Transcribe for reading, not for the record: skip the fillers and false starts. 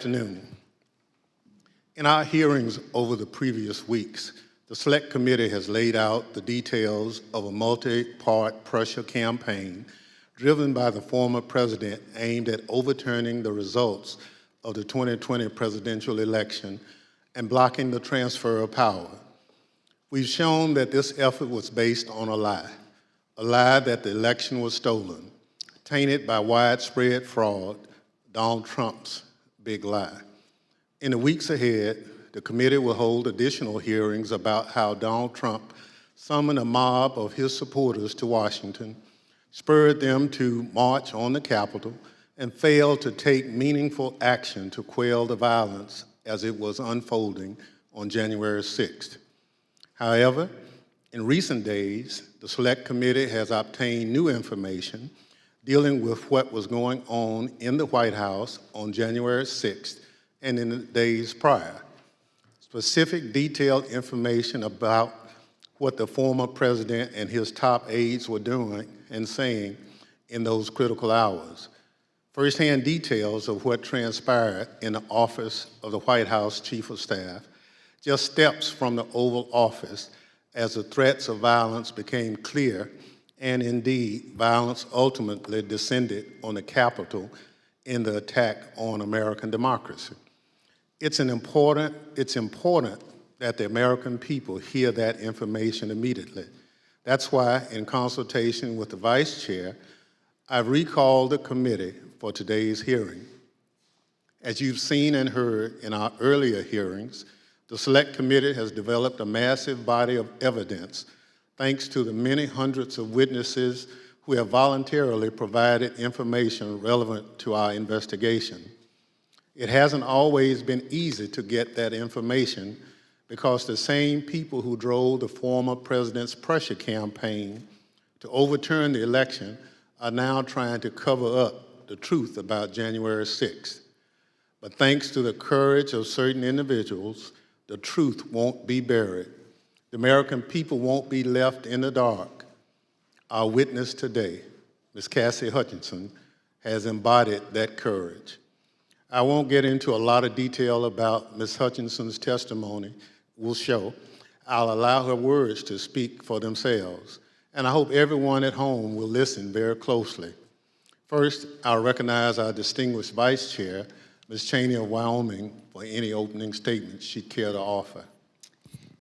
Afternoon. In our hearings over the previous weeks, the Select Committee has laid out the details of a multi-part pressure campaign driven by the former president aimed at overturning the results of the 2020 presidential election and blocking the transfer of power. We've shown that this effort was based on a lie that the election was stolen, tainted by widespread fraud, Donald Trump's big lie. In the weeks ahead, the committee will hold additional hearings about how Donald Trump summoned a mob of his supporters to Washington, spurred them to march on the Capitol, and failed to take meaningful action to quell the violence as it was unfolding on January 6th. However, in recent days, the Select Committee has obtained new information dealing with what was going on in the White House on January 6th and in the days prior. Specific detailed information about what the former president and his top aides were doing and saying in those critical hours. Firsthand details of what transpired in the office of the White House Chief of Staff, just steps from the Oval Office as the threats of violence became clear, and indeed, violence ultimately descended on the Capitol in the attack on American democracy. It's important that the American people hear that information immediately. That's why, in consultation with the Vice Chair, I've recalled the committee for today's hearing. As you've seen and heard in our earlier hearings, the Select Committee has developed a massive body of evidence thanks to the many hundreds of witnesses who have voluntarily provided information relevant to our investigation. It hasn't always been easy to get that information because the same people who drove the former president's pressure campaign to overturn the election are now trying to cover up the truth about January 6th. But thanks to the courage of certain individuals, the truth won't be buried. The American people won't be left in the dark. Our witness today, Ms. Cassie Hutchinson, has embodied that courage. I won't get into a lot of detail about Ms. Hutchinson's testimony will show. I'll allow her words to speak for themselves, and I hope everyone at home will listen very closely. First, I'll recognize our distinguished Vice Chair, Ms. Cheney of Wyoming, for any opening statements she'd care to offer.